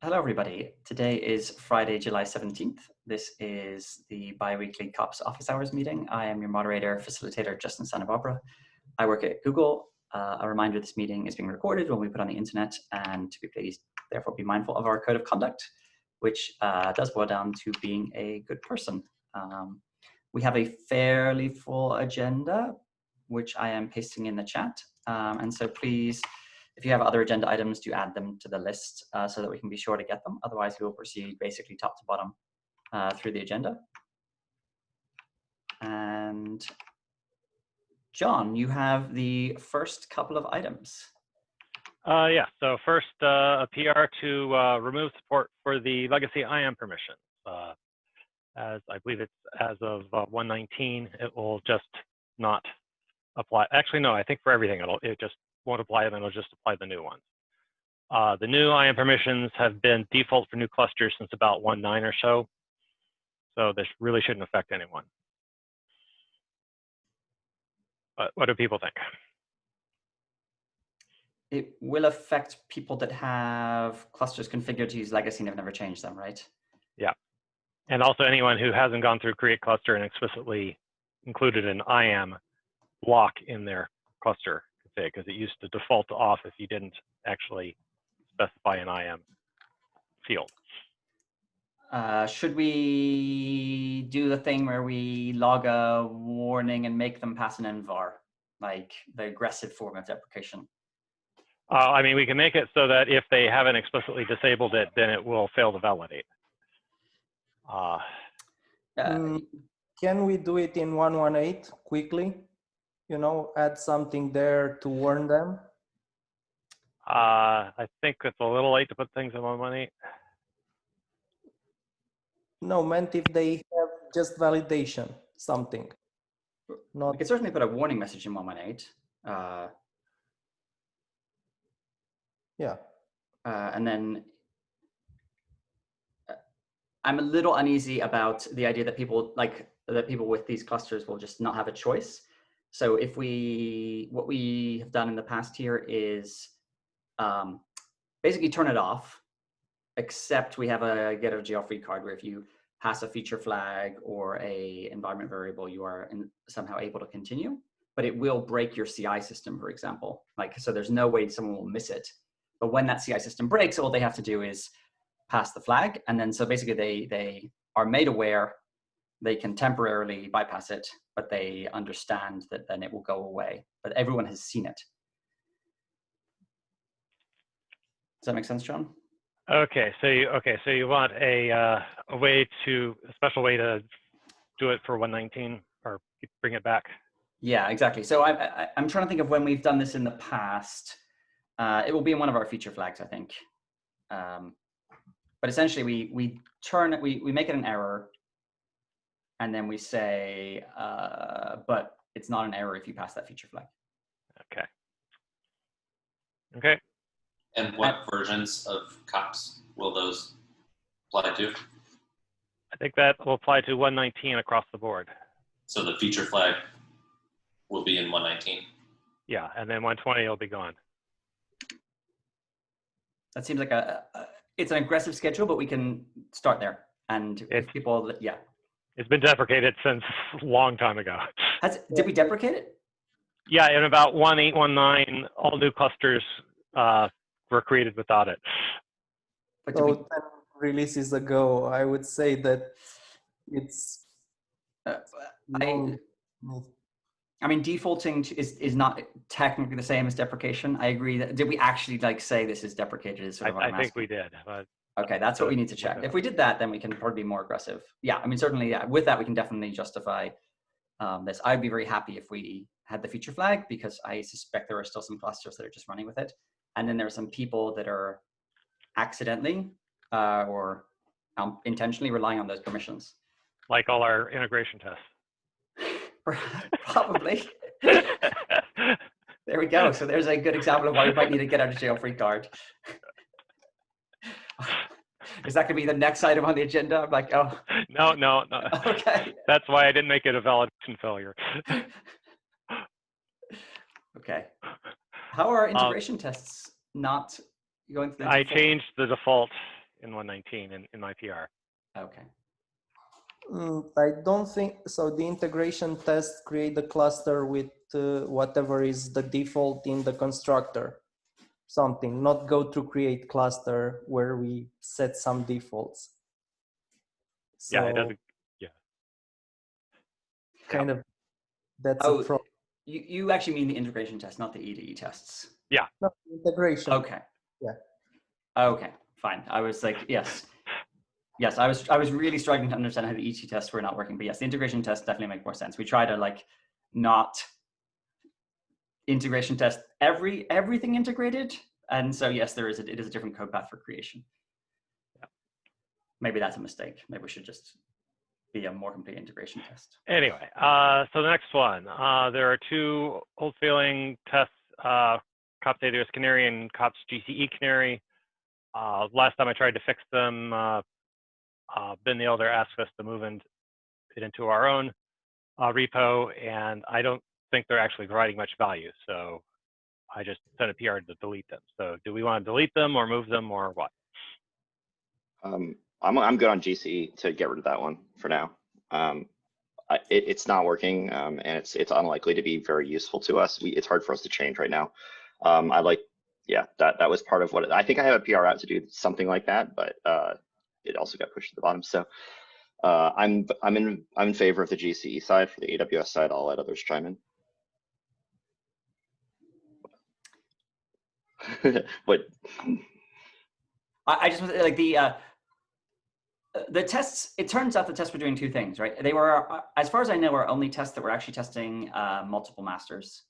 Hello, everybody. Today is Friday, July 17th. This is the bi-weekly COPS office hours meeting. I am your moderator, facilitator, Justin Santa Barbara. I work at Google. A reminder, this meeting is being recorded when we put on the internet, and to be pleased, therefore be mindful of our code of conduct, which does boil down to being a good person. We have a fairly full agenda, which I am pasting in the chat. And so please, if you have other agenda items, do add them to the list so that we can be sure to get them. Otherwise, we will proceed basically top to bottom through the agenda. And John, you have the first couple of items. Yeah, so first, a PR to remove support for the legacy IAM permissions. As I believe it's as of 119, it will just not apply. Actually, no, I think for everything, it just won't apply, and it'll just apply the new ones. The new IAM permissions have been default for new clusters since about 1.9 or so. So this really shouldn't affect anyone. But what do people think? It will affect people that have clusters configured to use legacy and have never changed them, right? Yeah. And also anyone who hasn't gone through create cluster and explicitly included an IAM block in their cluster config, because it used to default off if you didn't actually specify an IAM field. Should we do the thing where we log a warning and make them pass an NVAR, like the aggressive form of deprecation? I mean, we can make it so that if they haven't explicitly disabled it, then it will fail to validate. Can we do it in 118 quickly? You know, add something there to warn them? I think it's a little late to put things in 118. No, meant if they have just validation, something. We could certainly put a warning message in 118. Yeah. And then I'm a little uneasy about the idea that people with these clusters will just not have a choice. So what we have done in the past here is basically turn it off, except we have a get out of jail free card where if you pass a feature flag or a environment variable, you are somehow able to continue, but it will break your CI system, for example. So there's no way someone will miss it. But when that CI system breaks, all they have to do is pass the flag. And then so basically they are made aware, they can temporarily bypass it, but they understand that then it will go away. But everyone has seen it. Does that make sense, John? Okay, so you want a special way to do it for 119 or bring it back? Yeah, exactly. So I'm trying to think of when we've done this in the past. It will be in one of our feature flags, I think. But essentially, we make it an error, and then we say, but it's not an error if you pass that feature flag. Okay. Okay. And what versions of COPS will those apply to? I think that will apply to 119 across the board. So the feature flag will be in 119? Yeah, and then 120 will be gone. That seems like it's an aggressive schedule, but we can start there. And if people, yeah. It's been deprecated since a long time ago. Did we deprecate it? Yeah, in about 1.8.1.9, all new clusters were created without it. But so 10 releases ago, I would say that it's I mean, defaulting is not technically the same as deprecation. I agree. Did we actually say this is deprecated? Is sort of I think we did. Okay, that's what we need to check. If we did that, then we can probably be more aggressive. Yeah, I mean, certainly, yeah, with that, we can definitely justify this. I'd be very happy if we had the feature flag, because I suspect there are still some clusters that are just running with it. And then there are some people that are accidentally or intentionally relying on those permissions. Like all our integration tests. Probably. There we go. So there's a good example of why we might need to get out of jail free card. Is that going to be the next item on the agenda? I'm like, oh. No. Okay. That's why I didn't make it a validation failure. Okay. How are integration tests not going through the I default? changed the default in 119 in my PR. Okay. I don't think so. The integration test create the cluster with whatever is the default in the constructor. Something, not go to create cluster where we set some defaults. So Yeah, it doesn't. Yeah. kind of that's a Oh, problem. you actually mean the integration test, not the EDE tests. Yeah. No, integration. Okay. Yeah. Okay, fine. I was like, yes. Yes, I was really struggling to understand how the ET tests were not working, but yes, the integration tests definitely make more sense. We try to like not integration test everything integrated, and so yes, it is a different code path for creation. Yeah. Maybe that's a mistake. Maybe we should just be a more complete integration test. Anyway, so the next one, there are two old failing tests, kops AWS Canary and kops GCE Canary. Last time I tried to fix them, Ben the Elder asked us to move it into our own repo, and I don't think they're actually providing much value. So I just sent a PR to delete them. So do we want to delete them or move them or what? I'm good on GCE to get rid of that one for now. It's not working, and it's unlikely to be very useful to us. It's hard for us to change right now. Yeah, that was part of what I think I have a PR out to do something like that, but it also got pushed to the bottom. So I'm in favor of the GCE side. For the AWS side, I'll let others chime in. But I just like the tests. It turns out the tests were doing two things, right? They were, as far as I know, are only tests that were actually testing multiple masters.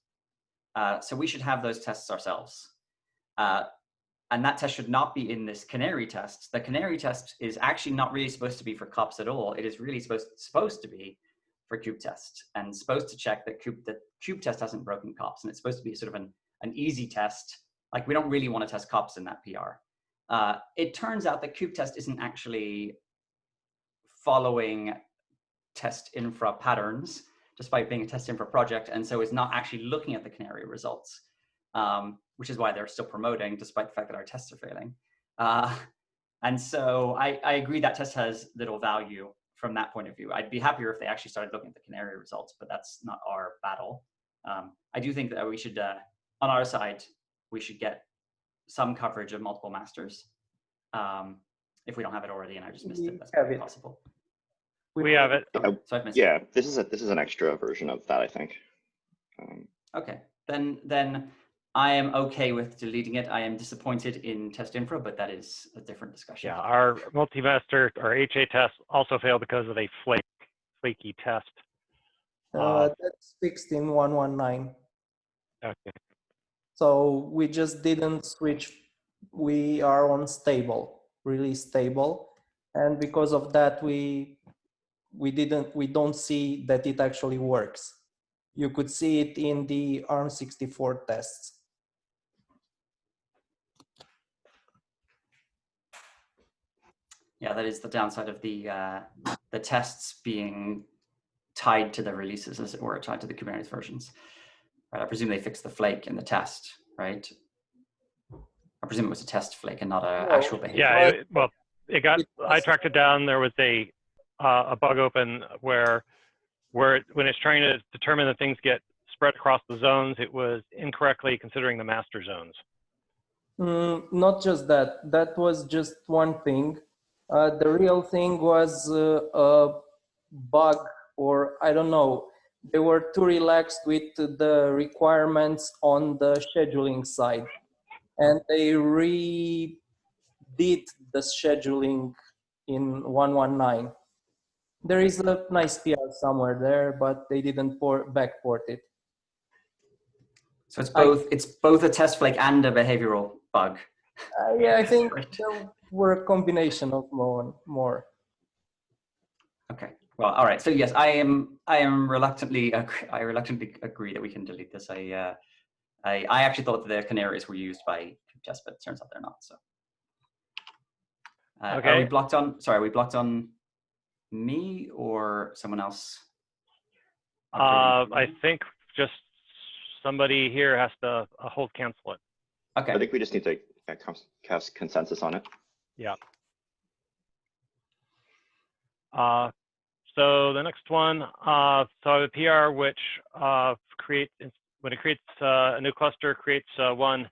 So we should have those tests ourselves. And that test should not be in this canary test. The canary test is actually not really supposed to be for kops at all. It is really supposed to be for kubetest, and supposed to check that kubetest hasn't broken kops. And it's supposed to be sort of an easy test. Like, we don't really want to test kops in that PR. It turns out that kubetest isn't actually following test infra patterns, despite being a test infra project, and so is not actually looking at the canary results. Which is why they're still promoting, despite the fact that our tests are failing. And so I agree that test has little value from that point of view. I'd be happier if they actually started looking at the canary results, but that's not our battle. I do think that we should, on our side, we should get some coverage of multiple masters. If we don't have it already, and I just missed it, that's probably possible. We have it. So I've missed yeah, it. this is an extra version of that, I think. Okay, then I am okay with deleting it. I am disappointed in test infra, but that is a different discussion. Yeah, our multi-master or HA test also failed because of a flaky test. That's fixed in 119. Okay. So we just didn't switch. We are on stable, really stable, and because of that, we don't see that it actually works. You could see it in the ARM64 tests. Yeah, that is the downside of the tests being tied to the releases, as it were, tied to the Kubernetes versions. Right? I presume they fixed the flake in the test, right? I presume it was a test flake and not an actual behavior. Yeah, I tracked it down. There was a bug open where when it's trying to determine that things get spread across the zones, it was incorrectly considering the master zones. Not just that. That was just one thing. The real thing was a bug, or I don't know. They were too relaxed with the requirements on the scheduling side, and they redid the scheduling in 119. There is a nice PR somewhere there, but they didn't backport it. So it's both a test flake and a behavioral bug. Yeah, I think there were a combination of more. Okay. Well, all right. So yes, I reluctantly agree that we can delete this. I actually thought the canaries were used by kubetest, but it turns out they're not. So. Okay. Are we blocked on? Sorry, are we blocked on me or someone else? I think just somebody here has to hold cancel it. Okay. I think we just need to cast consensus on it. Yeah. So the next one, so a PR which creates, when it creates a new cluster, creates one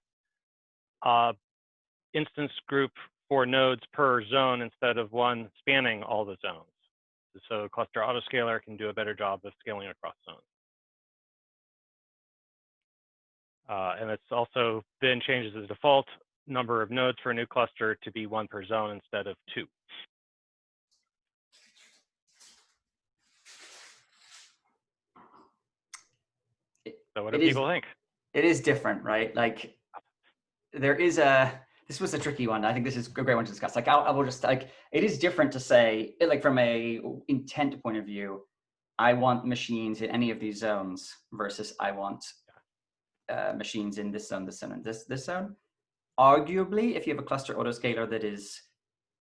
instance group for nodes per zone instead of one spanning all the zones. So cluster autoscaler can do a better job of scaling across zones. And it's also then changes the default number of nodes for a new cluster to be 1 per zone instead of 2. So what do people think? It is different, right? Like this was a tricky one. I think this is a great one to discuss. Like I will just like, it is different to say, like from a intent point of view, I want machines in any of these zones versus I want machines in this zone, and this zone. Arguably, if you have a cluster autoscaler that is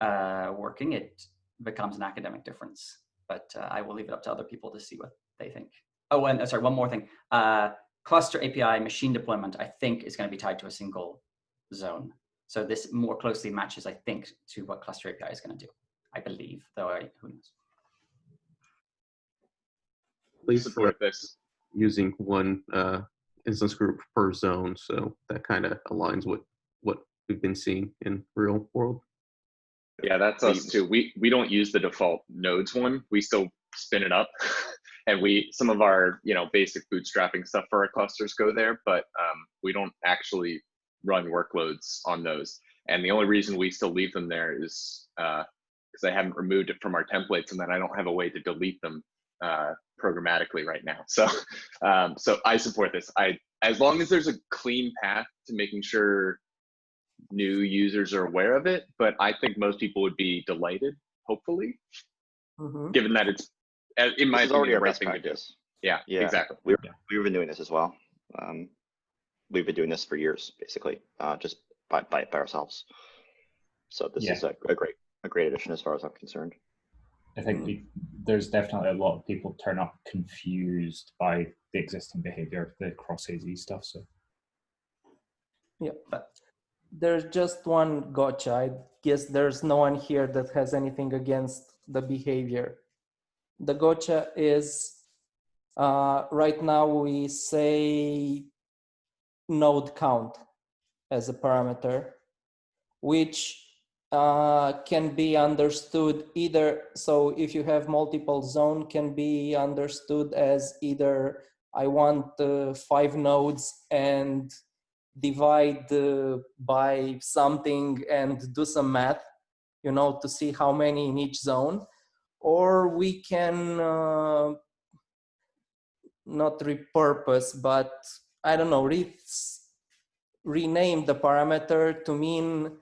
working, it becomes an academic difference. But I will leave it up to other people to see what they think. Oh, and sorry, one more thing. Cluster API machine deployment, I think, is going to be tied to a single zone. So this more closely matches, I think, to what cluster API is going to do. I believe, though who knows. Please support this. Using one instance group per zone, so that kind of aligns with what we've been seeing in real world. Yeah, that's us too. We don't use the default nodes one. We still spin it up, and some of our basic bootstrapping stuff for our clusters go there, but we don't actually run workloads on those. And the only reason we still leave them there is because I haven't removed it from our templates, and then I don't have a way to delete them programmatically right now. So so I support this. As long as there's a clean path to making sure new users are aware of it, but I think most people would be delighted, hopefully, given that it's, in my opinion, already our right best thing to do. practice. Yeah, exactly. We've been doing this as well. We've been doing this for years, basically, just by ourselves. So this is a great addition as far as I'm concerned. I think there's definitely a lot of people turn up confused by the existing behavior, the cross AZ stuff. So yeah, but there's just one gotcha. I guess there's no one here that has anything against the behavior. The gotcha is right now we say node count as a parameter, which can be understood either, so if you have multiple zone, can be understood as either I want 5 nodes and divide by something and do some math, to see how many in each zone, or we can not repurpose, but I don't know, rename the parameter to mean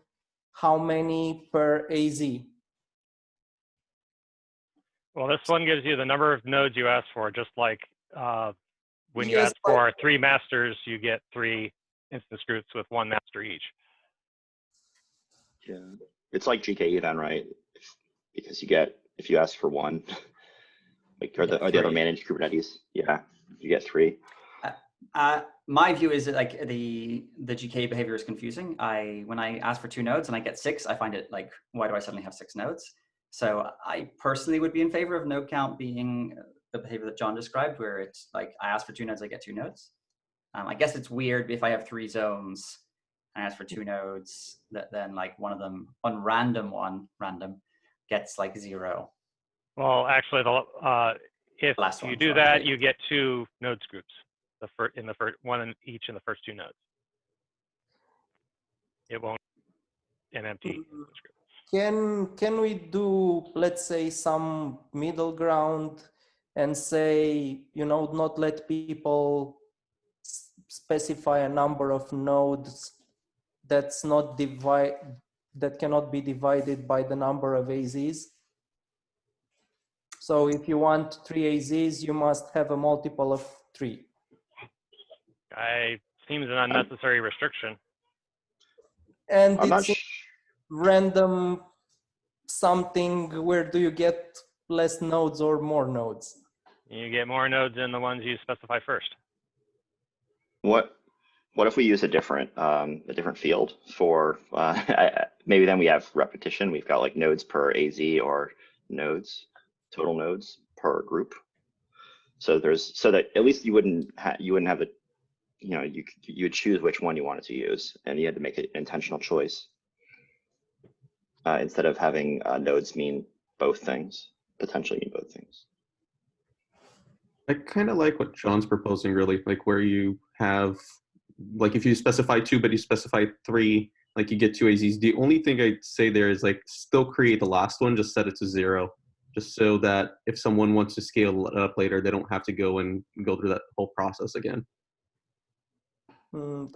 how many per AZ. Well, this one gives you the number of nodes you ask for, just like when you ask for 3 masters, you get 3 instance groups with 1 master each. Yeah, it's like GKE then, right? Because if you ask for 1, like or the other managed Kubernetes, you get 3. My view is that like the GKE behavior is confusing. When I ask for 2 nodes and I get 6, I find it like, why do I suddenly have 6 nodes? So I personally would be in favor of node count being the behavior that John described, where it's like I ask for 2 nodes, I get 2 nodes. I guess it's weird if I have 3 zones and I ask for 2 nodes, that then like one of them, random gets like 0. Well, actually, if you do that, you get 2 nodes groups. In the first one each in the first 2 nodes. It won't an empty script. Can we do, let's say, some middle ground and say, not let people specify a number of nodes that cannot be divided by the number of AZs? So if you want 3 AZs, you must have a multiple of 3. Seems an unnecessary restriction. And it's random something. Where do you get less nodes or more nodes? You get more nodes in the ones you specify first. What if we use a different field for maybe then we have repetition. We've got like nodes per AZ or nodes. total nodes per group. So that at least you wouldn't have a, you would choose which one you wanted to use, and you had to make an intentional choice instead of having nodes mean both things, potentially mean both things. I kind of like what John's proposing, really, like where you have, like if you specify 2, but you specify 3, like you get 2 AZs. The only thing I'd say there is like still create the last one, just set it to 0, just so that if someone wants to scale it up later, they don't have to go through that whole process again.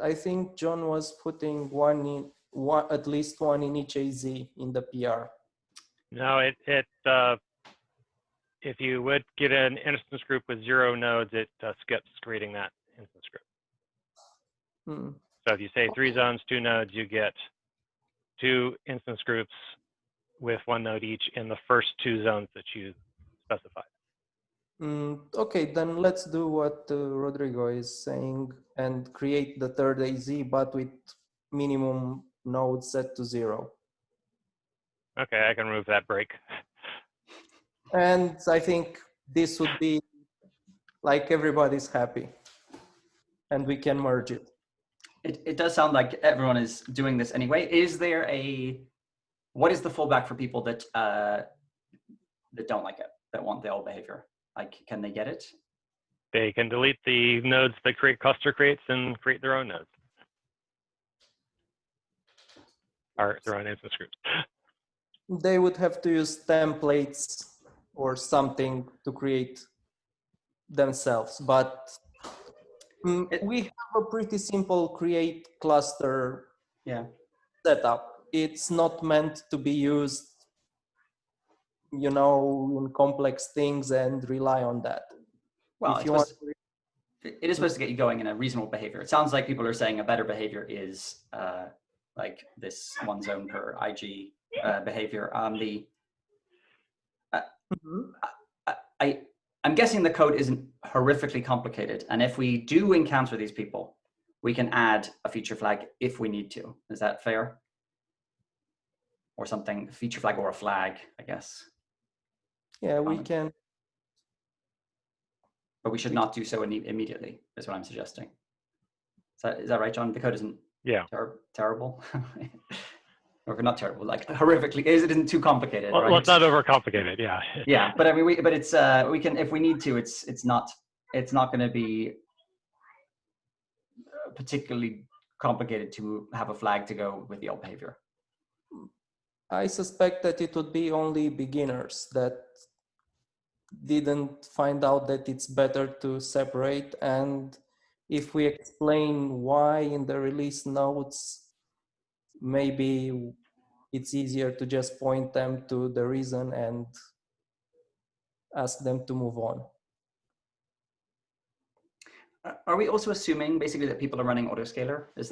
I think John was putting at least one in each AZ in the PR. No, if you would get an instance group with 0 nodes, it skips creating that instance group. So if you say 3 zones, 2 nodes, you get 2 instance groups with 1 node each in the first 2 zones that you specified. Okay, then let's do what Rodrigo is saying and create the third AZ, but with minimum nodes set to 0. Okay, I can remove that break. And I think this would be like everybody's happy and we can merge it. It does sound like everyone is doing this anyway. What is the fallback for people that don't like it, that want the old behavior? Like, can they get it? They can delete the nodes that cluster creates and create their own nodes. Or their own instance groups. They would have to use templates or something to create themselves, but we have a pretty simple create cluster setup. It's not meant to be used, in complex things and rely on that. Well, it is supposed to get you going in a reasonable behavior. It sounds like people are saying a better behavior is like this 1 zone per IG behavior. I'm guessing the code isn't horrifically complicated, and if we do encounter these people, we can add a feature flag if we need to. Is that fair? Or something, feature flag or a flag, I guess. Yeah, we can. But we should not do so immediately, is what I'm suggesting. Is that right, John? The code isn't terrible? Or not terrible, like horrifically, it isn't too complicated, right? Well, it's not overcomplicated, yeah. Yeah, but I mean, we can, if we need to, it's not going to be particularly complicated to have a flag to go with the old behavior. I suspect that it would be only beginners that didn't find out that it's better to separate, and if we explain why in the release notes, maybe it's easier to just point them to the reason and ask them to move on. Are we also assuming basically that people are running autoscaler? Is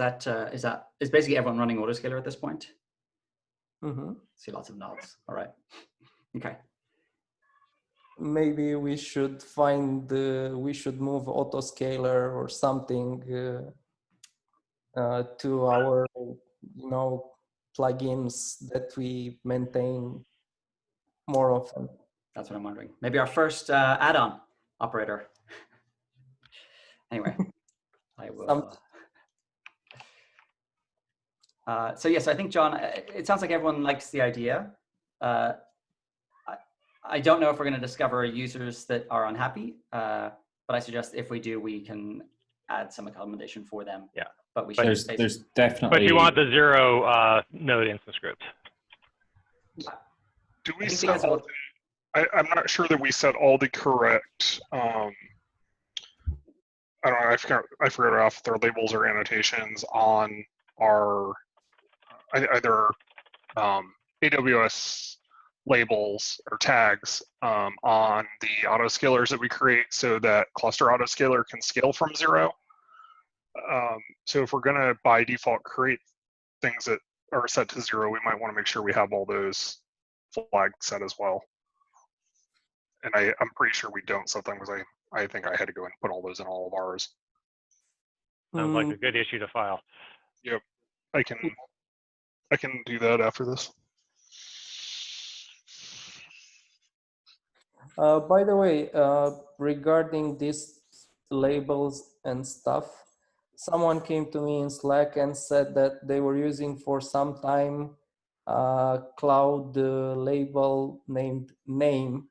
basically everyone running autoscaler at this point? See lots of nods. All right. Okay. Maybe we should move autoscaler or something to our, plugins that we maintain more often. That's what I'm wondering. Maybe our first add-on operator. Anyway, I will. So yes, I think, John, it sounds like everyone likes the idea. I don't know if we're going to discover users that are unhappy, but I suggest if we do, we can add some accommodation for them. Yeah. But we should. There's definitely. But you want the 0 node instance groups. Do we set all I'm not sure that we set all the correct. I don't know. I forgot if there are labels or annotations on our either AWS labels or tags on the autoscalers that we create, so that cluster autoscaler can scale from 0. So if we're going to by default create things that are set to 0, we might want to make sure we have all those flags set as well. And I'm pretty sure we don't set them, because I think I had to go and put all those in all of ours. Sounds like a good issue to file. Yep, I can do that after this. By the way, regarding these labels and stuff, someone came to me in Slack and said that they were using for some time cloud label named name,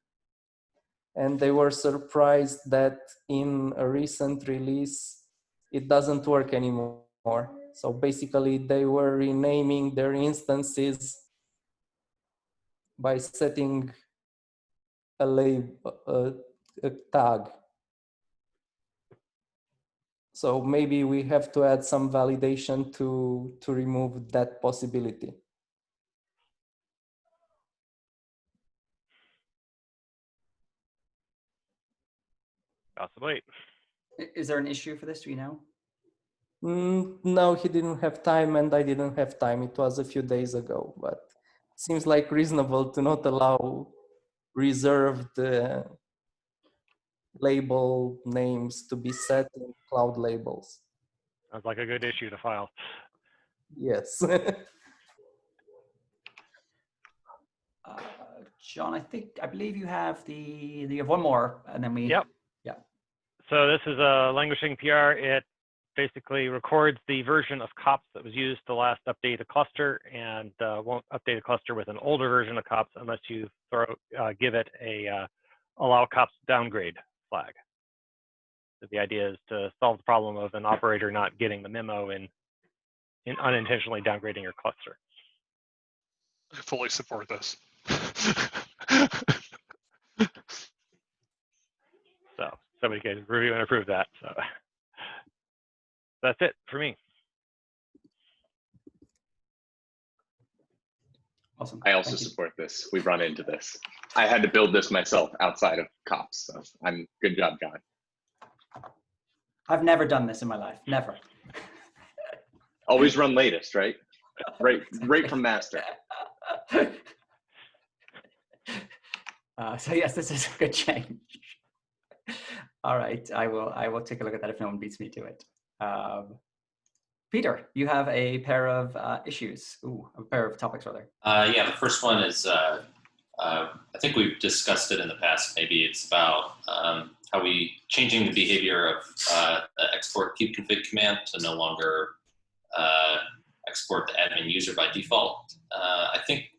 and they were surprised that in a recent release it doesn't work anymore. So basically they were renaming their instances by setting a label, a tag. So maybe we have to add some validation to remove that possibility. Possibly. Is there an issue for this? Do you know? No, he didn't have time and I didn't have time. It was a few days ago, but it seems like reasonable to not allow reserved label names to be set in cloud labels. Sounds like a good issue to file. Yes. John, I believe you have you have one more, and then we. Yep. Yeah. So this is a languishing PR. It basically records the version of kops that was used to last update a cluster, and won't update a cluster with an older version of kops unless you give it a allow kops downgrade flag. So the idea is to solve the problem of an operator not getting the memo in unintentionally downgrading your cluster. I fully support this. So somebody can review and approve that. So that's it for me. Awesome. I also support this. We run into this. I had to build this myself outside of kops, so good job, John. I've never done this in my life. Never. Always run latest, right? Right from master. So yes, this is a good change. All right, I will take a look at that if no one beats me to it. Peter, you have a pair of issues. Ooh, a pair of topics rather. Yeah, the first one is I think we've discussed it in the past. Maybe it's about how we changing the behavior of the export kubeconfig command to no longer export the admin user by default. I think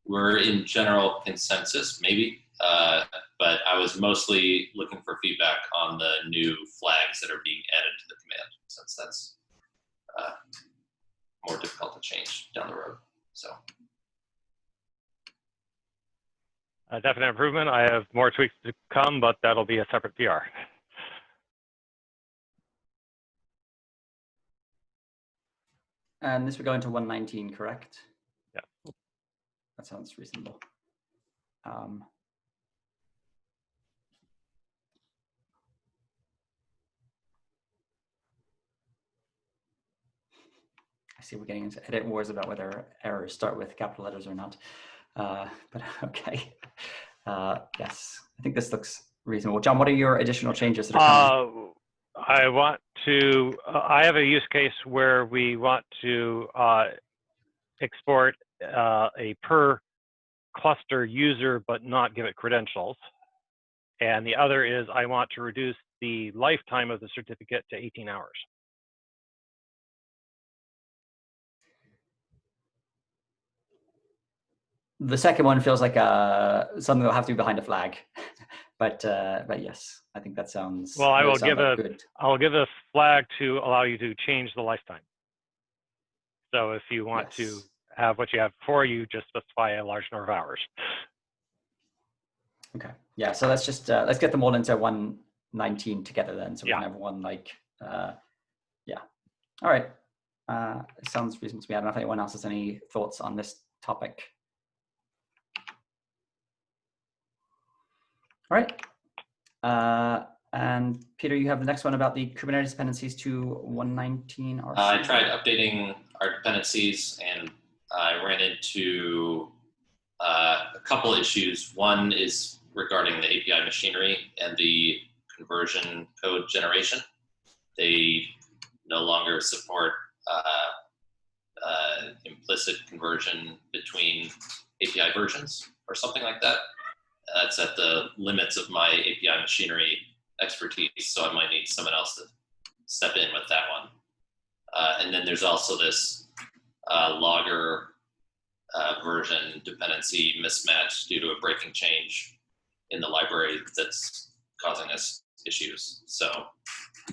we're in general consensus, maybe, but I was mostly looking for feedback on the new flags that are being added to the command, since that's more difficult to change down the road. So. A definite improvement. I have more tweaks to come, but that'll be a separate PR. And this would go into 119, correct? Yeah. That sounds reasonable. I see we're getting into edit wars about whether errors start with capital letters or not. But okay. Yes, I think this looks reasonable. John, what are your additional changes that are coming? I have a use case where we want to export a per cluster user, but not give it credentials. And the other is I want to reduce the lifetime of the certificate to 18 hours. The second one feels like something that'll have to be behind a flag, but yes, I think that sounds. Well, I will give good. I'll give a flag to allow you to change the lifetime. So if you want to have what you have before, you just specify a large number of hours. Okay. Yeah. So let's just let's get them all into 119 together then, so we can have one yeah. All right. It sounds reasonable to me. I don't know if anyone else has any thoughts on this topic. All right. And Peter, you have the next one about the Kubernetes dependencies to 119 RC. I tried updating our dependencies and I ran into a couple issues. One is regarding the API machinery and the conversion code generation. They no longer support implicit conversion between API versions or something like that. that's at the limits of my API machinery expertise, so I might need someone else to step in with that one. And then there's also this logger version dependency mismatch due to a breaking change in the library that's causing us issues. So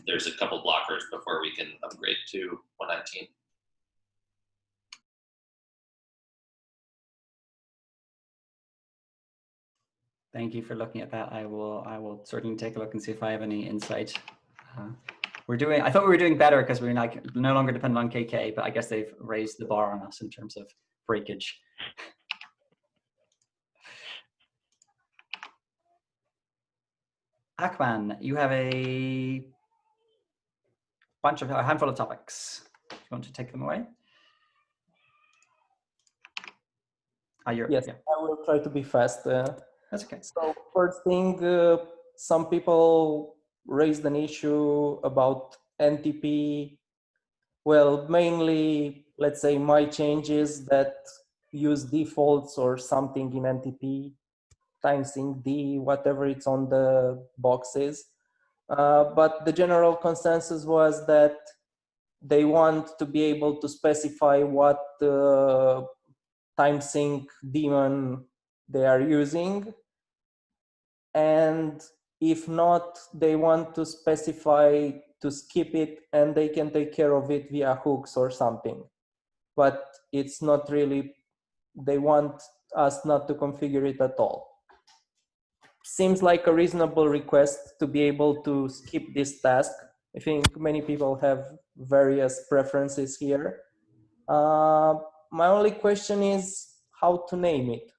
there's a couple blockers before we can upgrade to 119. Thank you for looking at that. I will certainly take a look and see if I have any insight. I thought we were doing better because we're no longer dependent on KK, but I guess they've raised the bar on us in terms of breakage. Akman, you have a handful of topics. Do you want to take them away? Yes, yeah. I will try to be fast. That's okay. So first thing, some people raised an issue about NTP. Well, mainly, let's say my changes that use defaults or something in NTP, timesync D, whatever it's on the boxes. But the general consensus was that they want to be able to specify what timesync daemon they are using. And if not, they want to specify to skip it and they can take care of it via hooks or something. But it's not really, they want us not to configure it at all. Seems like a reasonable request to be able to skip this task. I think many people have various preferences here. My only question is how to name it.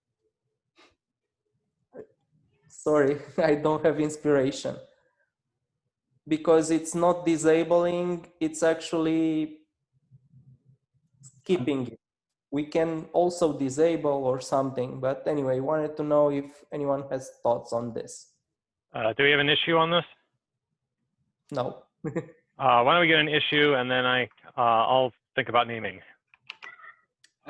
Sorry, I don't have inspiration. Because it's not disabling, it's actually skipping it. We can also disable or something, but anyway, wanted to know if anyone has thoughts on this. Do we have an issue on this? No. Why don't we get an issue and then I'll think about naming.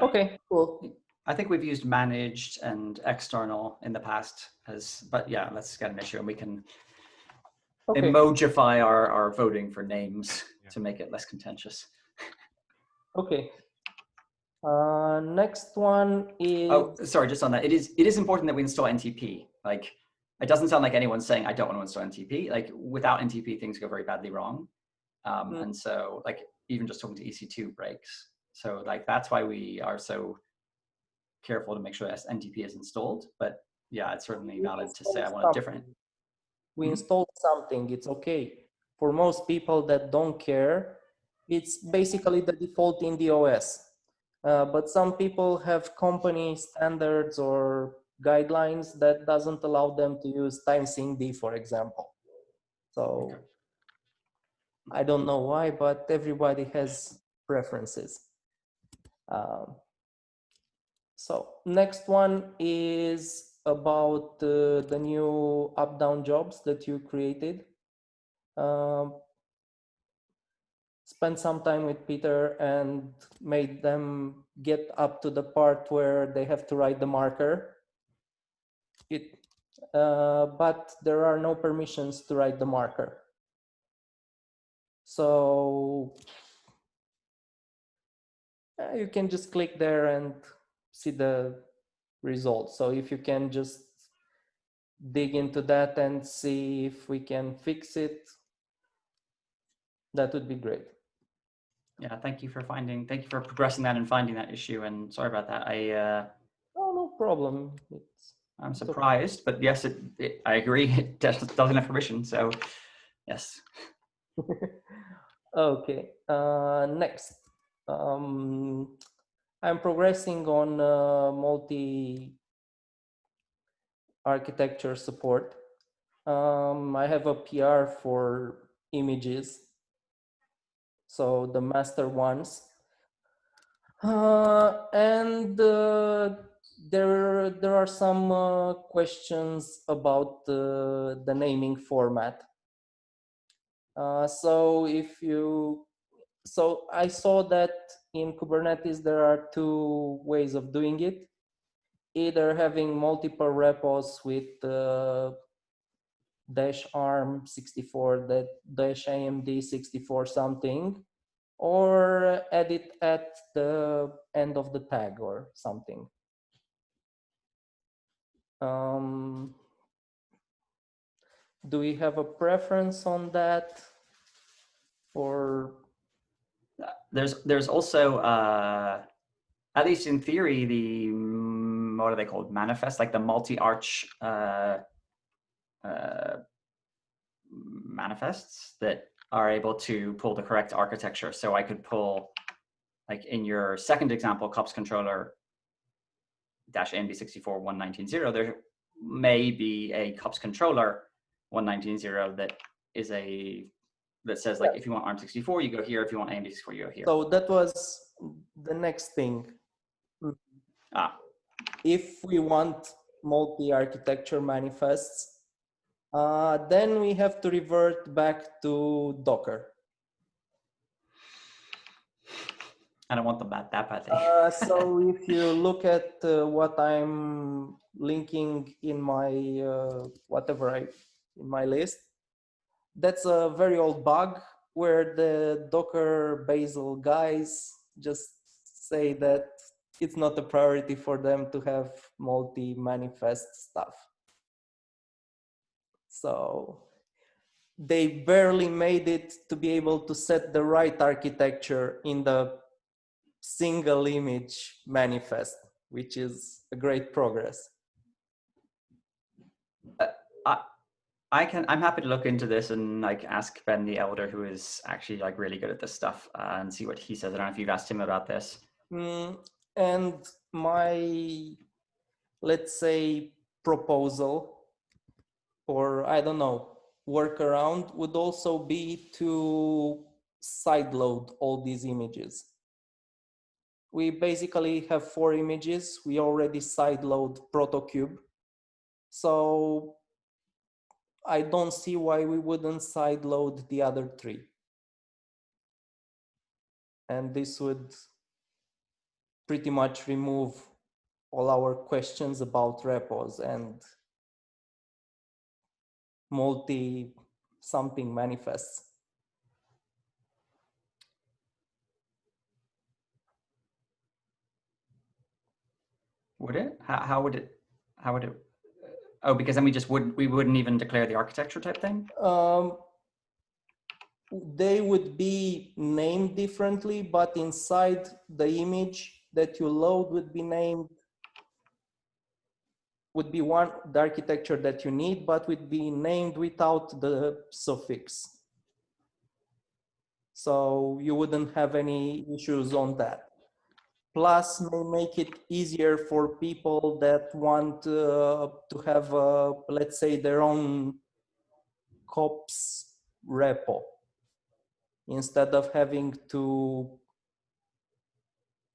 Okay, cool. I think we've used managed and external in the past but yeah, let's get an issue and we can emojify our voting for names to make it less contentious. Okay. Next one is. Oh, sorry, just on that. It is important that we install NTP. Like, it doesn't sound like anyone's saying I don't want to install NTP. Like, without NTP, things go very badly wrong. And so, like, even just talking to EC2 breaks. So, like, that's why we are so careful to make sure that NTP is installed. But yeah, it's certainly valid to say I want a different. We installed something, it's okay. For most people that don't care, it's basically the default in the OS. But some people have company standards or guidelines that doesn't allow them to use timesync D, for example. So I don't know why, but everybody has preferences. So next one is about the new up-down jobs that you created. Spent some time with Peter and made them get up to the part where they have to write the marker. But there are no permissions to write the marker. So you can just click there and see the results. So if you can just dig into that and see if we can fix it, that would be great. Yeah, thank you for progressing that and finding that issue. And sorry about that. Oh, no problem. I'm surprised, but yes, I agree. It doesn't have permission, so yes. Okay. Next, I'm progressing on multi-architecture support. I have a PR for images, so the master ones, and there are some questions about the naming format. So I saw that in Kubernetes there are two ways of doing it. either having multiple repos with dash ARM 64, that dash AMD 64 something, or add it at the end of the tag or something. Do we have a preference on that? Or there's also at least in theory the what are they called, manifest, like the multi-arch manifests that are able to pull the correct architecture. So I could pull, like in your second example, kops controller dash AMD64 119.0, there may be a kops controller 119.0 that is that says, like, if you want ARM64, you go here. If you want AMD64, you go here. so that was the next thing. If we want multi-architecture manifests, then we have to revert back to Docker. I don't want them that badly. So if you look at what I'm linking in my in my list, that's a very old bug where the Docker Bazel guys just say that it's not a priority for them to have multi-manifest stuff. So they barely made it to be able to set the right architecture in the single image manifest, which is a great progress. I'm happy to look into this and like ask Ben the Elder, who is actually like really good at this stuff, and see what he says. I don't know if you've asked him about this. And my, let's say, proposal, or I don't know, workaround would also be to sideload all these images. We basically have 4 images. We already sideload protocube. So I don't see why we wouldn't sideload the other 3. And this would pretty much remove all our questions about repos and multi-something manifests. Would it? How would it? Oh, because then we wouldn't even declare the architecture type thing? They would be named differently, but inside the image that you load would be named, would be the architecture that you need, but would be named without the suffix. So you wouldn't have any issues on that. Plus, may make it easier for people that want to have, let's say, their own kops repo. Instead of having to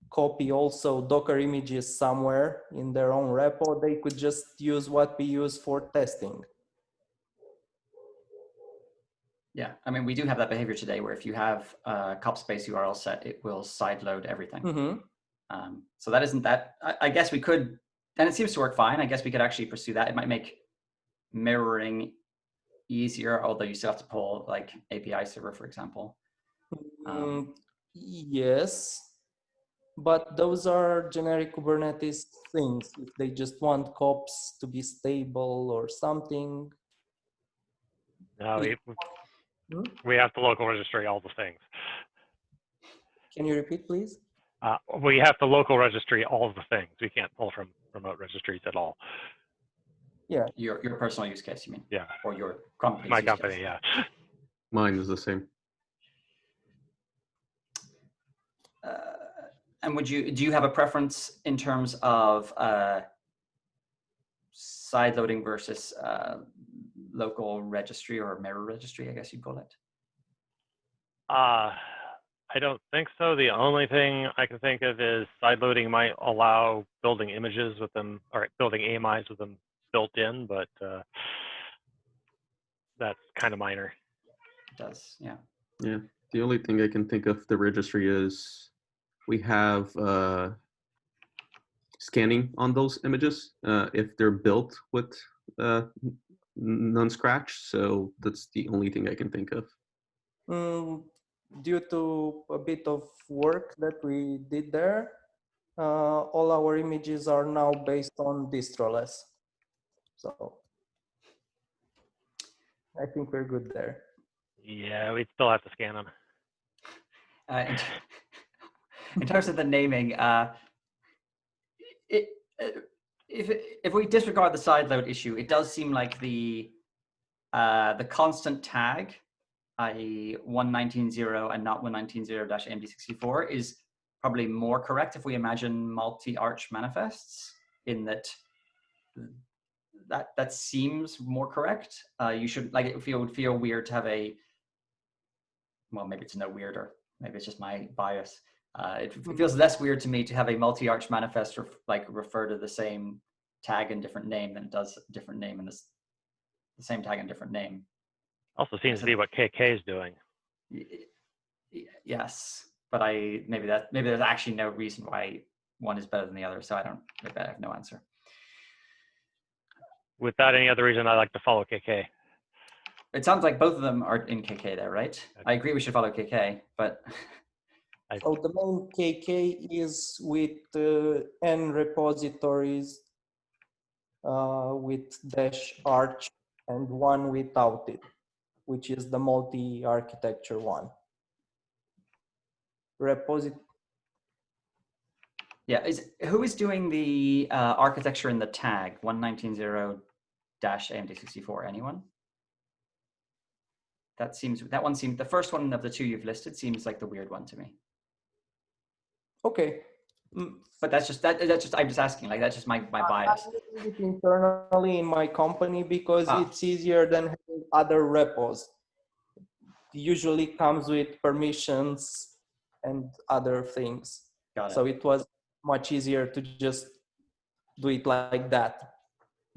copy also Docker images somewhere in their own repo, they could just use what we use for testing. Yeah, I mean, we do have that behavior today where if you have a kops space URL set, it will sideload everything. Mm-hmm. So that isn't that, I guess we could, and it seems to work fine. I guess we could actually pursue that. It might make mirroring easier, although you still have to pull like API server, for example. Yes, but those are generic Kubernetes things. If they just want kops to be stable or something. No, we have to local registry all the things. Can you repeat, please? We have to local registry all of the things. We can't pull from remote registries at all. Yeah. Your personal use case, you mean? Yeah. Or your company's My use company, case. yeah. Mine is the same. And do you have a preference in terms of side loading versus local registry or mirror registry, I guess you'd call it? I don't think so. The only thing I can think of is side loading might allow building images with them, or building AMIs with them built in, but that's kind of minor. It does, yeah. Yeah, the only thing I can think of the registry is we have scanning on those images if they're built with non-scratch. So that's the only thing I can think of. Due to a bit of work that we did there, all our images are now based on distroless. So I think we're good there. Yeah, we'd still have to scan them. In terms of the naming, if we disregard the sideload issue, it does seem like the constant tag, i.e. 119.0 and not 119.0-AMD64, is probably more correct if we imagine multi-arch manifests, in that that seems more correct. You should, like, it would feel weird to have a, well, maybe it's no weirder, maybe it's just my bias. It feels less weird to me to have a multi-arch manifest refer to the same tag and different name than it does a different name and the same tag and different name. Also seems to be what KK is doing. Yes, but maybe there's actually no reason why one is better than the other. So maybe I have no answer. Without any other reason, I like to follow KK. It sounds like both of them are in KK there, right? Okay. I agree we should follow KK, but. So the main KK is with N repositories with -arch and one without it, which is the multi-architecture one. Yeah, who is doing the architecture in the tag 119.0-AMD64? Anyone? The first one of the two you've listed seems like the weird one to me. Okay. But that's just I'm just asking, like, that's just my bias. I'm doing it internally in my company because it's easier than having other repos. It usually comes with permissions and other things. Got it. So it was much easier to just do it like that.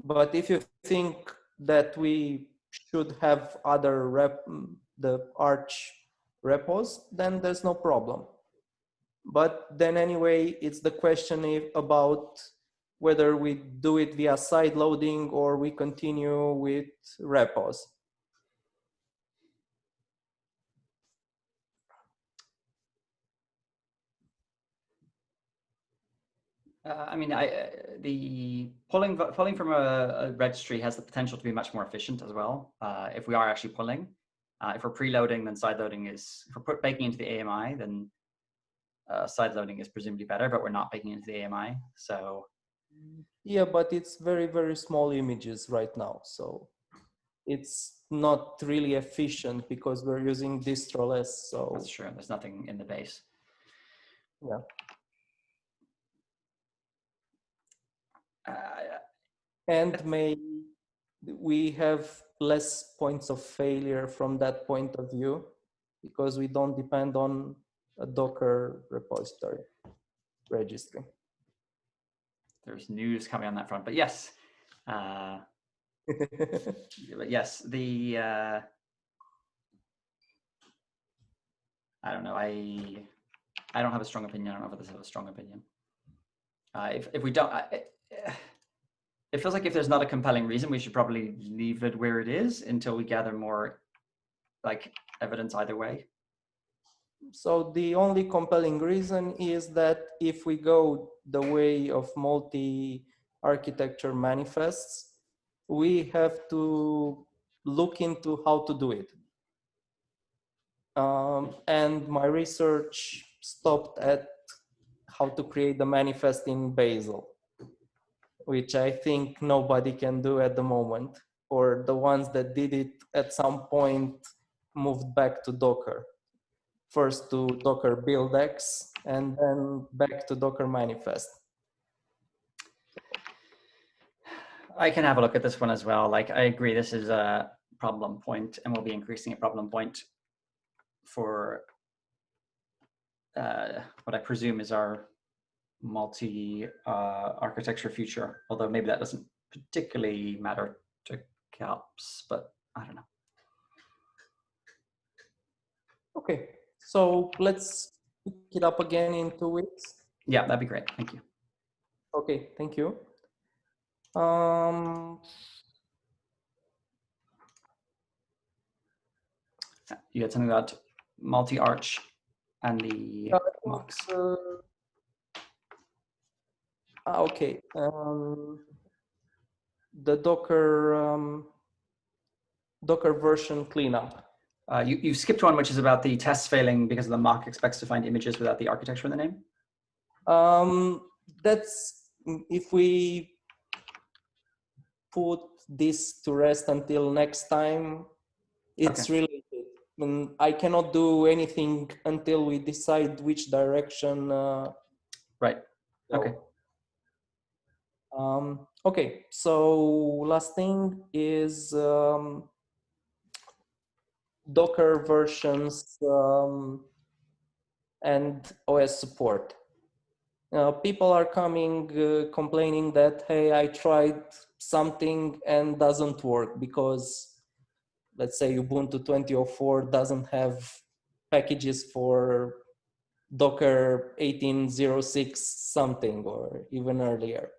But if you think that we should have other the Arch repos, then there's no problem. But then anyway, it's the question about whether we do it via side loading or we continue with repos. I mean, the pulling from a registry has the potential to be much more efficient as well. If we are actually pulling, if we're preloading, then side loading is. If we're baking into the AMI, then side loading is presumably better. But we're not baking into the AMI, so. Yeah, but it's very, very small images right now, so it's not really efficient because we're using distroless. So that's true. There's nothing in the base. Yeah. And we have less points of failure from that point of view because we don't depend on a Docker repository registry. There's news coming on that front, but yes, but yes, I don't know. I don't have a strong opinion. I don't know if others have a strong opinion. If we don't, it feels like if there's not a compelling reason, we should probably leave it where it is until we gather more evidence either way. So the only compelling reason is that if we go the way of multi-architecture manifests, we have to look into how to do it. And my research stopped at how to create the manifest in Bazel, which I think nobody can do at the moment, or the ones that did it at some point moved back to Docker. First to Docker buildx and then back to Docker manifest. I can have a look at this one as well. Like, I agree, this is a problem point, and we'll be increasing a problem point for what I presume is our multi-architecture future, although maybe that doesn't particularly matter to kops, but I don't know. Okay, so let's pick it up again in 2 weeks. Yeah, that'd be great. Thank you. Okay, thank you. You had something about multi-arch and the mocks. Okay. The Docker version cleanup. You skipped one, which is about the tests failing because the mock expects to find images without the architecture in the name. That's if we put this to rest until next time, it's Okay. related. I cannot do anything until we decide which direction. Right. Okay. Okay, so last thing is Docker versions and OS support. People are coming complaining that, hey, I tried something and doesn't work because, let's say, Ubuntu 2004 doesn't have packages for Docker 1806 something or even earlier.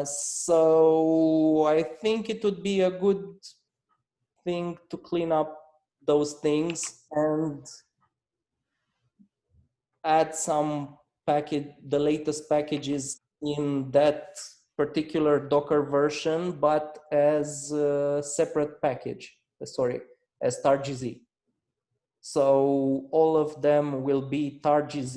So I think it would be a good thing to clean up those things and add some the latest packages in that particular Docker version, but as a separate package, as targz. So all of them will be targz,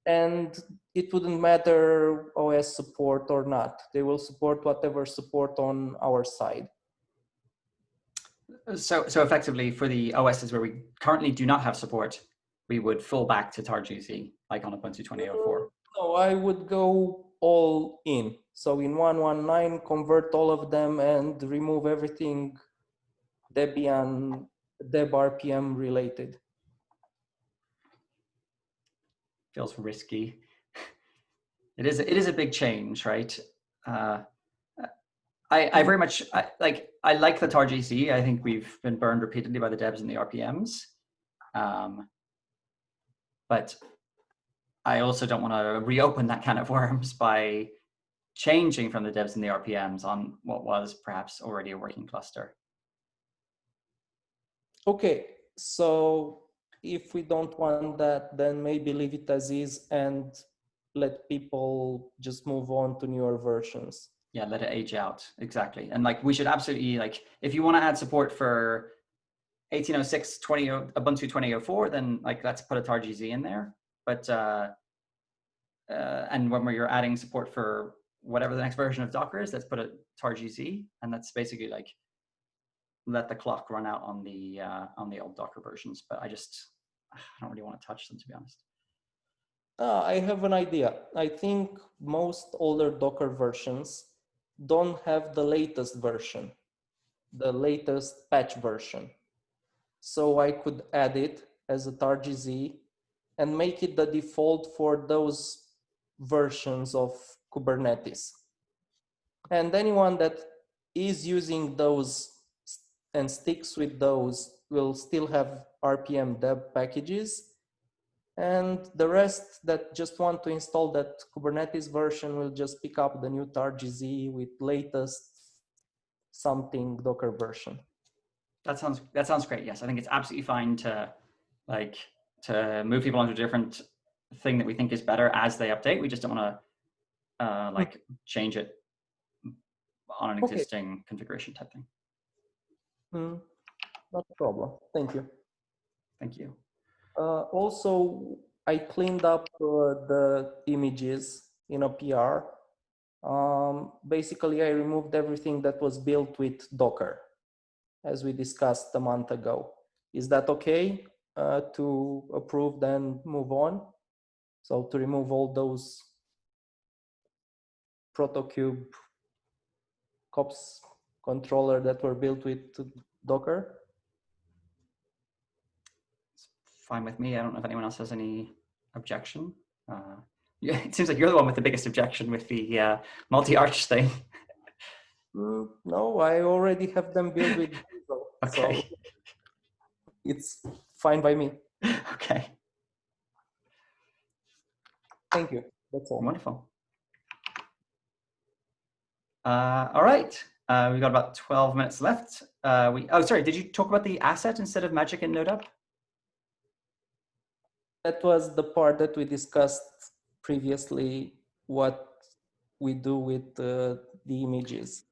and it wouldn't matter OS support or not. They will support whatever support on our side. So effectively for the OSs where we currently do not have support, we would fall back to targz, like on Ubuntu 2004. No, I would go all in. So in 119, convert all of them and remove everything Debian, Deb RPM related. Feels risky. It is a big change, right? I very much I like the targz. I think we've been burned repeatedly by the devs and the RPMs, but I also don't want to reopen that can of worms by changing from the devs and the RPMs on what was perhaps already a working cluster. Okay, so if we don't want that, then maybe leave it as is and let people just move on to newer versions. Yeah, let it age out, exactly. And like we should absolutely, like, if you want to add support for 1806 Ubuntu 2004, then like let's put a targz in there. But and when you're adding support for whatever the next version of Docker is, let's put a targz, and that's basically like let the clock run out on the old Docker versions. But I don't really want to touch them, to be honest. I have an idea. I think most older Docker versions don't have the latest version, the latest patch version. So I could add it as a targz and make it the default for those versions of Kubernetes. And anyone that is using those and sticks with those will still have RPM deb packages. And the rest that just want to install that Kubernetes version will just pick up the new targz with latest something Docker version. That sounds great. Yes, I think it's absolutely fine to move people onto a different thing that we think is better as they update. We just don't want to change it on an existing configuration type thing. Not a problem. Thank you. Thank you. Also, I cleaned up the images in a PR. Basically, I removed everything that was built with Docker, as we discussed a month ago. Is that okay to approve, then move on? So to remove all those protocube kops controller that were built with Docker? It's fine with me. I don't know if anyone else has any objection. Yeah, it seems like you're the one with the biggest objection with the multi-arch thing. No, I already have them built with Diesel, okay. So it's fine by me. Okay. Thank you. That's all. Wonderful. All right. We've got about 12 minutes left. Oh, sorry. Did you talk about the asset instead of magic and NodeUp? That was the part that we discussed previously, what we do with the images.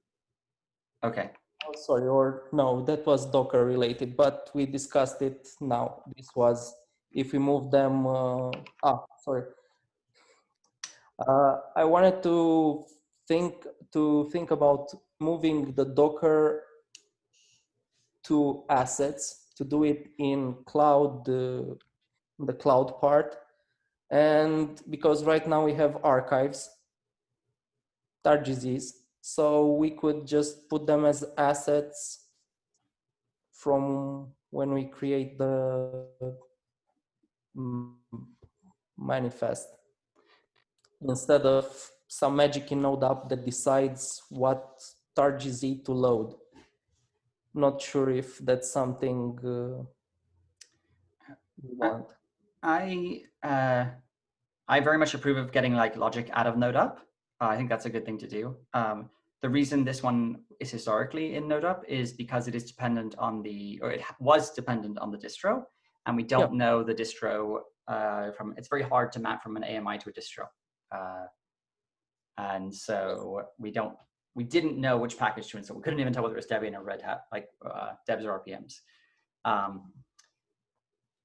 Okay. Oh, sorry, or no, that was Docker related, but we discussed it now. This was if we move them, sorry. I wanted to think about moving the Docker to assets, to do it in cloud, the cloud part. And because right now we have archives, targzs, so we could just put them as assets from when we create the manifest, instead of some magic in NodeUp that decides what targz to load. Not sure if that's something we want. I very much approve of getting like logic out of NodeUp. I think that's a good thing to do. The reason this one is historically in NodeUp is because it is dependent on it was dependent on the distro, and we don't know the distro it's very hard to map from an AMI to a distro. And so we didn't know which package to install. We couldn't even tell whether it was Debian or Red Hat, like Debs or RPMs.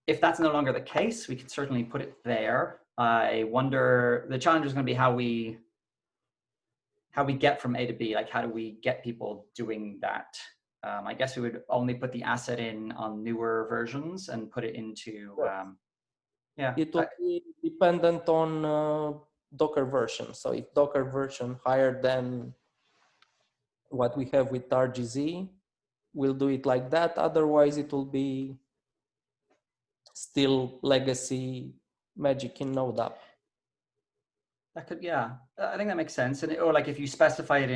If that's no longer the case, we could certainly put it there. I wonder, the challenge is going to be how we get from A to B. Like, how do we get people doing that? I guess we would only put the asset in on newer versions and put it into, It will be dependent on Docker version. So if Docker version higher than what we have with targz, we'll do it like that. Otherwise, it will be still legacy magic in NodeUp. That could, I think that makes sense. And or like if you specify it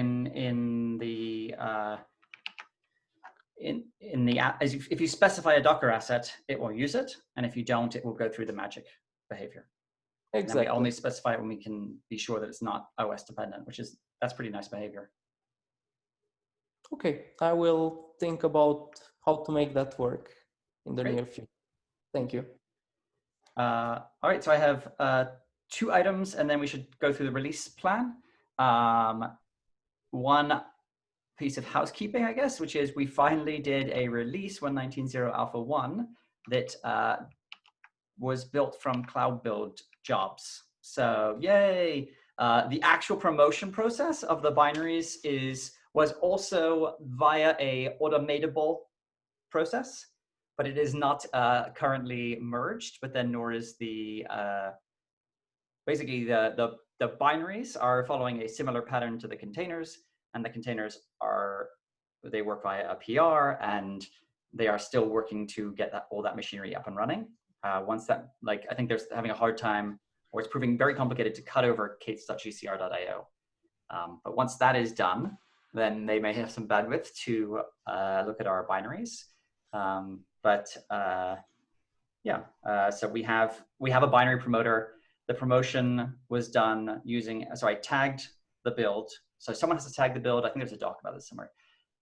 if you specify a Docker asset, it will use it, and if you don't, it will go through the magic behavior. Exactly. And we only specify it when we can be sure that it's not OS dependent, that's pretty nice behavior. Okay, I will think about how to make that work in the Great. near future. Thank you. All right, so I have 2 items, and then we should go through the release plan. One piece of housekeeping, I guess, which is we finally did a release 1.19.0 Alpha 1 that was built from cloud build jobs. So yay! The actual promotion process of the binaries was also via a automatable process, but it is not currently merged, but then nor is basically the binaries are following a similar pattern to the containers, and the containers they work via a PR, and they are still working to get all that machinery up and running. Once that, I think they're having a hard time, or it's proving very complicated to cut over kates.gcr.io. But once that is done, then they may have some bandwidth to look at our binaries. So we have a binary promoter. The promotion was done using, so I tagged the build. So someone has to tag the build. I think there's a doc about this somewhere.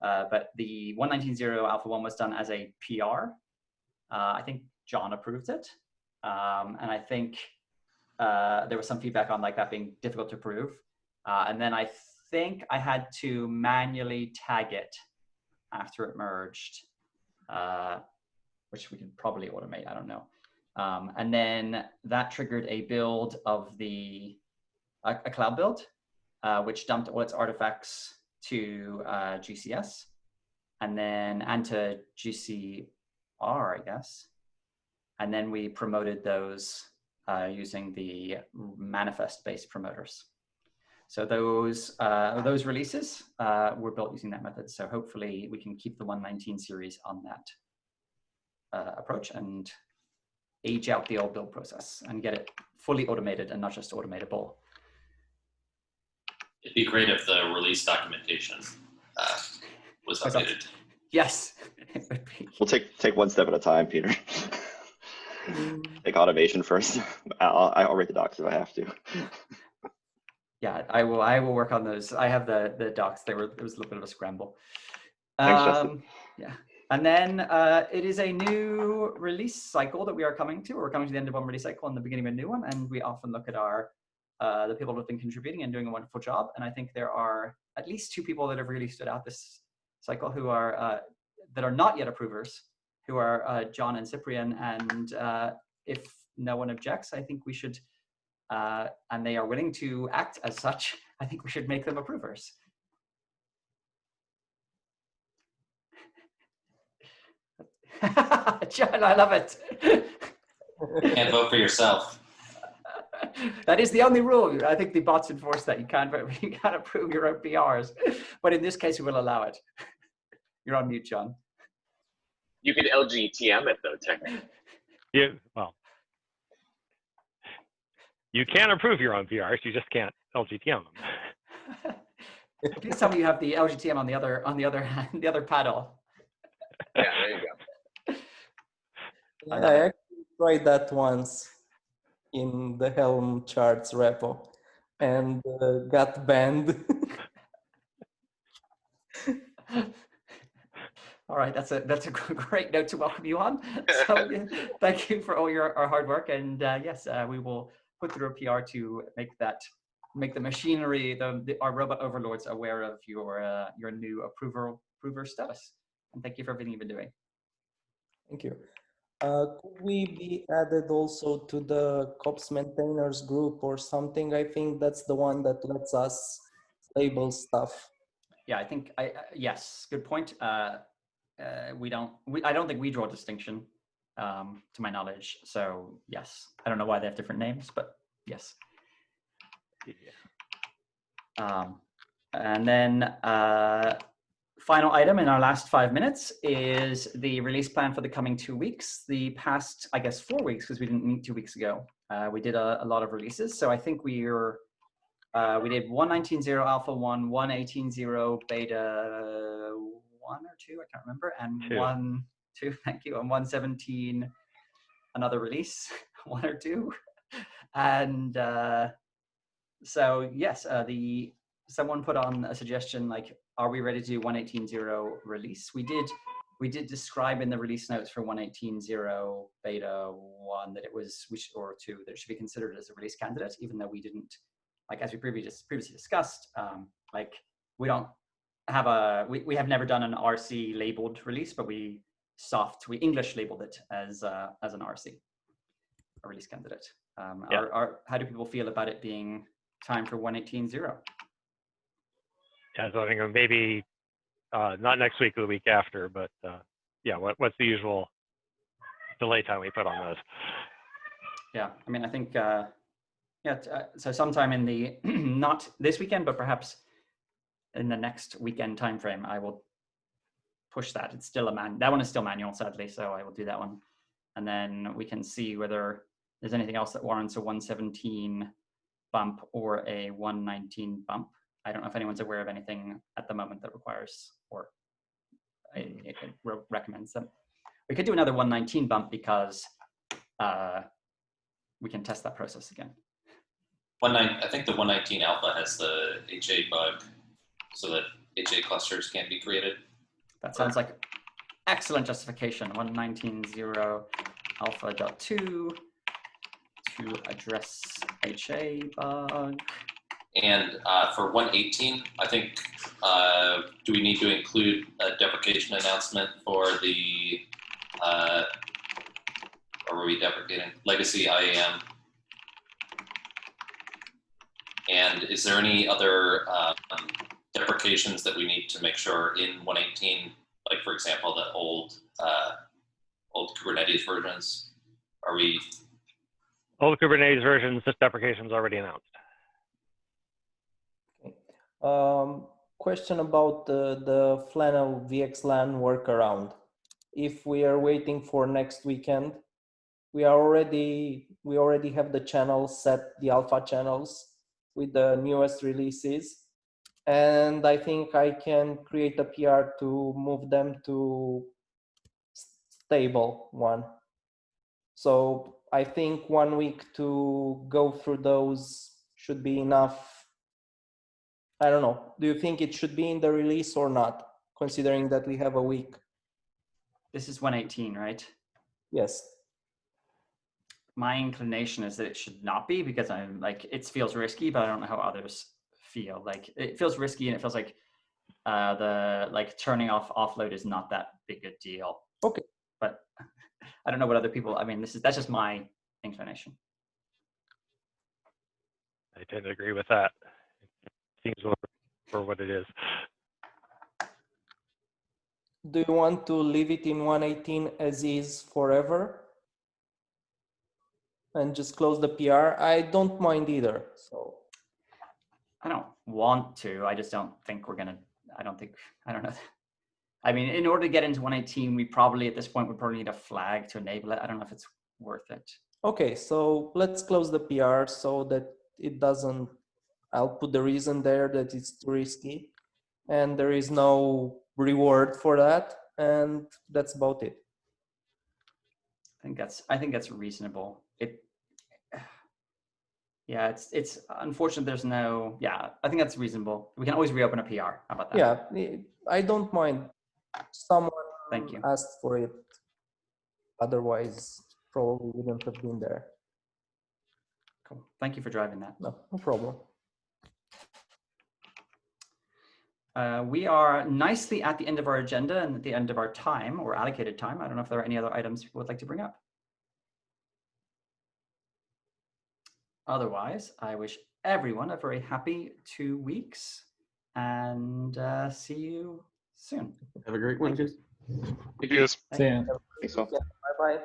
But the 1.19.0 Alpha 1 was done as a PR. I think John approved it. And I think there was some feedback on that being difficult to approve. And then I think I had to manually tag it after it merged, which we can probably automate, I don't know. And then that triggered a build of a cloud build, which dumped all its artifacts to GCS, and to GCR, I guess. And then we promoted those using the manifest-based promoters. So those releases were built using that method. So hopefully we can keep the 1.19 series on that approach and age out the old build process and get it fully automated and not just automatable. It'd be great if the release documentation was updated. Yes. We'll take one step at a time, Peter. Like automation first. I'll write the docs if I have to. Yeah, I will work on those. I have the docs. There was a little bit of a scramble. Thanks, Justin. Yeah. And then it is a new release cycle that we are coming to. We're coming to the end of one release cycle and the beginning of a new one. And we often look at our the people who have been contributing and doing a wonderful job. And I think there are at least 2 people that have really stood out this cycle who are that are not yet approvers, who are John and Cyprian. And if no one objects, I think we should, and they are willing to act as such, I think we should make them approvers. John, I love it. You can't vote for yourself. That is the only rule. I think the bots enforce that. You can't approve your own PRs. But in this case, we will allow it. You're on mute, John. You could LGTM it though, technically. Yeah, well, you can approve your own PRs. You just can't LGTM them. Please tell me you have the LGTM on the other paddle. Yeah, there you go. Yeah, I actually tried that once in the Helm charts repo and got banned. All right, that's a great note to welcome you on. So thank you for all your hard work, and yes, we will put through a PR to make the machinery, our robot overlords aware of your new approver status. And thank you for everything you've been doing. Thank you. Could we be added also to the kops maintainers group or something? I think that's the one that lets us label stuff. Yeah, I think yes, good point. I don't think we draw a distinction, to my knowledge. So yes, I don't know why they have different names, but yes. Yeah. And then final item in our last 5 minutes is the release plan for the coming 2 weeks. The past, I guess, 4 weeks, because we didn't meet 2 weeks ago, we did a lot of releases. So I think we did 1.19.0 alpha 1, 1.18.0 beta 1 or 2, I can't remember, and 2, thank you, and 1.17 another release, 1 or 2, and so yes, someone put on a suggestion like, are we ready to do 1.18.0 release? We did describe in the release notes for 1.18.0 beta 1 that it was, or 2, that it should be considered as a release candidate, even though we didn't, like as we previously discussed, like we don't have we have never done an RC labeled release, but we English labeled it as an RC, a release candidate. How do people feel about it being time for 1.18.0? Yeah, so I think maybe not next week or the week after, but yeah, what's the usual delay time we put on those? Yeah, I mean, I think, so sometime in the, not this weekend, but perhaps in the next weekend timeframe, I will push that. It's still that one is still manual, sadly, so I will do that one. And then we can see whether there's anything else that warrants a 1.17 bump or a 1.19 bump. I don't know if anyone's aware of anything at the moment that requires or it recommends them. We could do another 1.19 bump because we can test that process again. I think the 1.19 alpha has the HA bug, so that HA clusters can't be created. That sounds like excellent justification. 1.19.0 alpha.2 to address HA bug. And for 1.18, I think, do we need to include a deprecation announcement for the, or were we deprecating? Legacy IAM. And is there any other deprecations that we need to make sure in 1.18, like for example, the old Kubernetes versions? Are we? Old Kubernetes versions, this deprecation is already announced. Question about the Flannel VXLAN workaround. If we are waiting for next weekend, we already have the channels set, the alpha channels with the newest releases, and I think I can create a PR to move them to stable one. So I think 1 week to go through those should be enough. I don't know. Do you think it should be in the release or not, considering that we have a week? This is 118, right? Yes. My inclination is that it should not be, because I'm like, it feels risky, but I don't know how others feel. Like, it feels risky, and it feels like the turning off offload is not that big a deal. Okay. But I don't know what other people. I mean, that's just my inclination. I tend to agree with that. It seems a little for what it is. Do you want to leave it in 118 as is forever and just close the PR? I don't mind either. So I don't want to. I just don't think we're gonna. I don't know. I mean, in order to get into 118, we probably at this point would probably need a flag to enable it. I don't know if it's worth it. okay, so let's close the PR so that it doesn't. I'll put the reason there that it's too risky, and there is no reward for that, and that's about it. I think that's reasonable. Yeah, it's unfortunate there's no. Yeah, I think that's reasonable. We can always reopen a PR. How about that? Yeah, I don't mind. Someone Thank you. asked for it. Otherwise, probably wouldn't have been there. Cool. Thank you for driving that. No problem. We are nicely at the end of our agenda and at the end of our time, or allocated time. I don't know if there are any other items people would like to bring up. Otherwise, I wish everyone a very happy 2 weeks, and see you soon. Have a great one, guys. Thank you. See ya. Thanks all. Bye-bye.